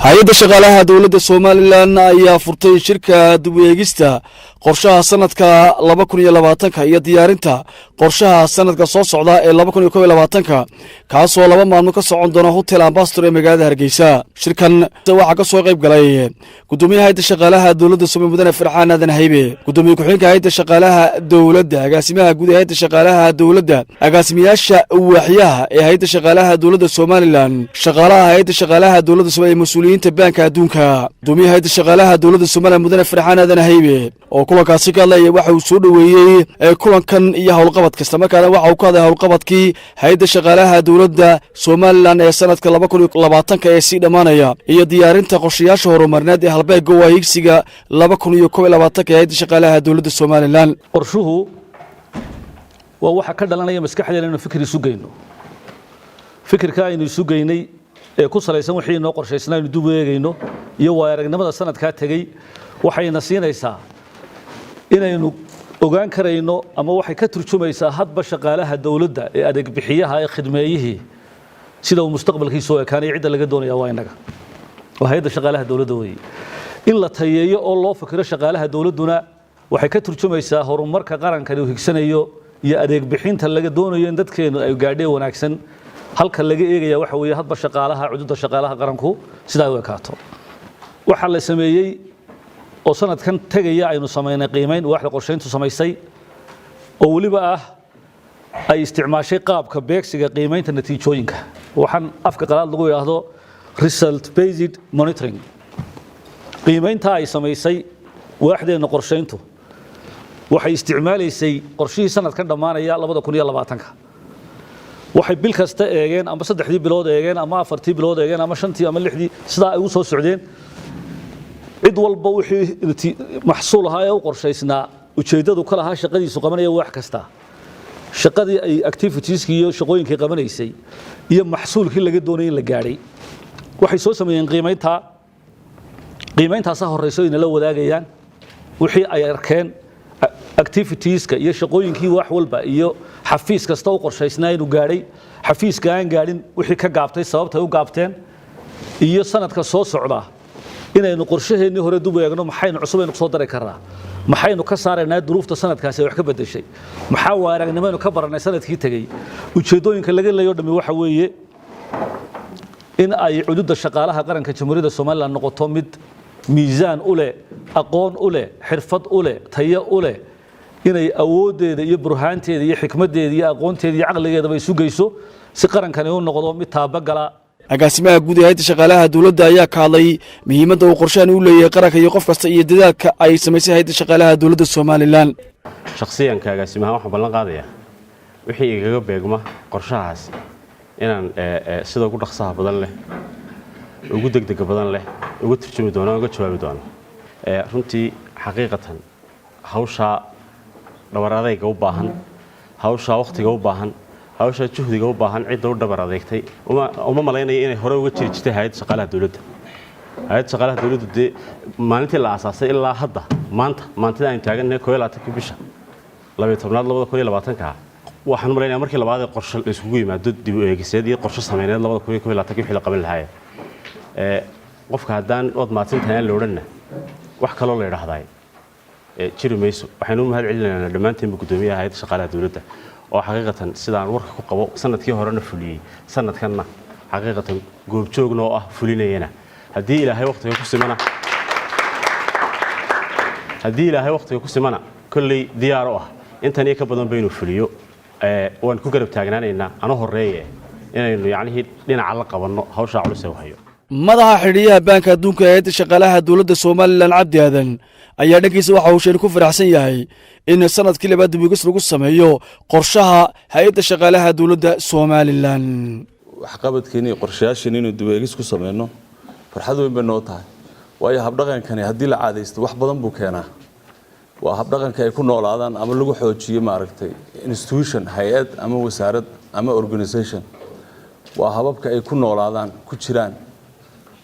hay-adda shaqaalaha dowladda Somaliland ayaa furtay shirka dib u eegista qorshaha sanadka 2020 iyo diyaarinta qorshaha sanadka soo socda ee 2021 kaasoo laba maalmo ka socon doona Hotel Ambassador ee magaalada Hargeysa. Shirkan waxa ka soo qayb galay gudoomiyaha hay'adda shaqaalaha dowladda Somaliland Mudane Farxaan Aadan Haybe, gudoomiye ku-xigeenka hay'adda shaqaalaha dowladda, agaasimaha guud ee hay'adda shaqaalaha dowladda, agaasimayaasha waaxyaha ee hay'adda shaqaalaha dowladda Somaliland, shaqaalaha hay'adda shaqaalaha dowladda Somaliland mas'uuliyiinta banka adduunka. Gudoomiyaha hay'adda shaqaalaha dowladda Somaliland Mudane Farxaan Aadan Haybe oo kulankaasi ka hadlay waxa uu soo dhaweeyay kulankan iyo howlqabad kasta markaana waxa uu ka hadlay howlqabadkii hay'adda shaqaalaha dowladda Somaliland ee sanadka 2020 ee si dhamaanaya iyo diyaarinta qorshayaasha horumarineed ee halbeegga waayigsiga 2021 ee hay'adda shaqaalaha dowladda Somaliland. qorshuhu waa waxa ka dhalanaya maskaxdeena inuu fikir isu geyno, fikirka aynu isu geynay ee ku salaysan wixii noo qorshaysnaa inuu dib u eegayno iyo waayo-aragnimada sanadka tagay waxayna siinaysaa inaynu ogaan karayno ama waxay ka turjumaysaa hadba shaqaalaha dawladda ee adeeg bixiyaha ee khidmeeyihii sida uu mustaqbalkiisa oo ekaanay cidda laga doonayaa waa inaga waa hay'adda shaqaalaha dawladda weeye in la tayeeyo oo loo fikiro shaqaalaha dawladduna waxay ka turjumaysaa horumarka qaranka uu higsanayo iyo adeeg bixinta laga doonayo in dadkeenu ay gaadhay wanaagsan halka laga eegaya waxa weeye hadba shaqaalaha cudurda shaqaalaha qaranku sida ay u ekaato waxa la sameeyay oo sanadkan tagaya aynu sameynay qiimeyn waaxda qorsheyntu samaysay oo waliba ay isticmaashay qaabka beegsiga qiimeynta natiijooyinka waxaan afka qalaad lagu yiraahdo result based monitoring. qiimeynta ay samaysay waaxdeena qorsheyntu waxay isticmaalaysay qorshihii sanadkan dhamaanaya 2020 waxay bil kasta eegeen ama 3 bilood eegeen ama 4 bilood eegeen ama 5 ama 6 sida ay u soo socdeen cid walba wixii maxsuul ahaa ee u qorshaysnaa ujeedadu ka lahaa shaqadiisu qabanaya wax kasta shaqadii ay activities-kii iyo shaqooyinkii qabanaysay iyo maxsuulkii laga doonayay in la gaadhay waxay soo sameeyeen qiimeyntaas horeyso in la wadaagayaan wixii ay arkeen activities-ka iyo shaqooyinkii wax walba iyo xafiis kasta oo qorshaysnaa inuu gaadhay xafiiska aan gaadhin wixii ka gaabtay sababta ay u gaabteen iyo sanadka soo socda inaynu qorshaheennii hore dib u eegno maxaynu cusub aynu soo dari karnaa maxaynu ka saaraynaa duruufta sanadkaasi wax ka bedeshay maxaa waaragnimadu ka baranay sanadkii tagay ujeedooyinka laga leeyo dhami waxa weeye in ay cudurda shaqaalaha qaranka Jamhuuriyadda Soomaaliland noqoto mid miisaan u leh aqoon u leh xirfad u leh tayo u leh inay awoodeeda iyo burhaanteeda iyo xikmadeeda iyo aqoonteeda iyo aqligeeda isu geyso si qarankani uu noqdo mid taabagala. agaasimaha guud ee hay'adda shaqaalaha dowladda ayaa ka hadlay muhiimadda uu qorshahan u leeyahay qaranka iyo qof kasta iyo dadaalka ay samaysay hay'adda shaqaalaha dowladda Somaliland. shakhsiyanka agaasimaha waxaan ballan qaadayaa wixii igaga beegma qorshahaas inaan sida ugu dhaqsaha badan leh ugu degdeg badan leh ugu turjumi doono uga jawaabi doono runtii xaqiiqatan hawsha dhabar adayga u baahan hawsha waqtiga u baahan hawsha juhdiga u baahan cid u dhabar adeegtay uma malaynayo inay hore uga jiri jirtay hay'adda shaqaalaha dawladda. hay'adda shaqaalaha dawladda maalintii la aasaasay ilaa hadda maanta aan taaganahay 21 bisha 12/2020 waxaan malaynayaa markii labaad ee qorshe la isugu yimaado dib u eegiseed iyo qorshe sameyneed 2020 wixii la qaban lahaa qofka haddaan wad maadsantahay aan la odhanna wax kale oo la yiraahday jiri mayso. waxaanu mahad celinaynaa dhammaanteen gudoomiyaha hay'adda shaqaalaha dawladda oo xaqiiqatan sidaan warka ku qabo sanadkii horena fuliyay sanadkanna xaqiiqatan goob joogno ah fulinayna hadii ilaahay waqtiga ku simana kulli diyaar u ah intan iyo ka badan baynu fuliyo waan ku garab taagnaanaynaa ana horeeye inaynu yacni dhinaca la qabanno hawsha culus ee hayo. madaxa xiriyaha banka adduunka ee hay'adda shaqaalaha dowladda Somaliland Cabdi Aadan ayaa dhankiisa waxa uu sheegay ku faraxsan yahay in sanadkii labaad dib u eegis lagu sameeyo qorshaha hay'adda shaqaalaha dowladda Somaliland. waxqabadkeeni qorshayaasheen inuu dib u eegis ku sameeyno farxad weyn bay noo tahay waayo habdhaqankani haddii la caadeysto wax badan buu keenaa waa habdhaqanka ay ku noolaadaan ama lagu xoojiyo maaragtay institution hay'ad ama wasaarad ama organization waa hababka ay ku noolaadaan ku jiraan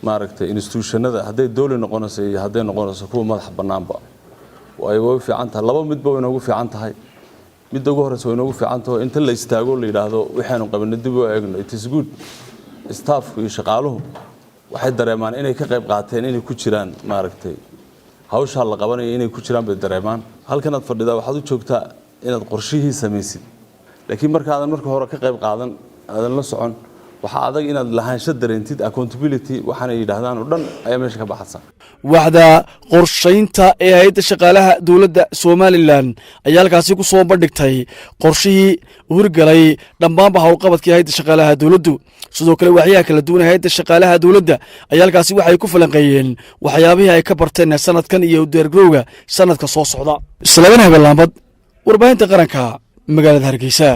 maaragtay institutionada haday dawlad noqonayso iyo haday noqonayso kuwa madax banaanba way fiican tahay laba midba way noogu fiican tahay midda ugu horeysa way noogu fiican tahay inta la istaago la yiraahdo waxaanu qabanay dib u eegno it is good staff iyo shaqaaluhu waxay dareemaan inay ka qayb qaateen inay ku jiraan maaragtay hawsha la qabanayo inay ku jiraan bay dareemaan halkan aad fadhidaa waxaad u joogtaa inaad qorshihii samaysid laakiin markaadan marka hore ka qayb qaadan aadan la socon waxa adag inaad lahaansho dareentid accountability waxaana yidhaahdaan oo dhan ayaa meesha ka baxaysa waxda qorshaynta ee hay'adda shaqaalaha dowladda Somalilan ayaa halkaasi ku soo bandhigtay qorshihii urgalay dhammaanba howlqabadkii hay'adda shaqaalaha dowladdu sidoo kale waxyaha kala duwan hay'adda shaqaalaha dowladda ayaa halkaasi waxay ku falanqeeyeen waxyaabihii ay ka barteen sanadkan iyo diyaargarowga sanadka soo socda islaamana habeen laambad warbaahinta qaranka magaalada Hargeysa.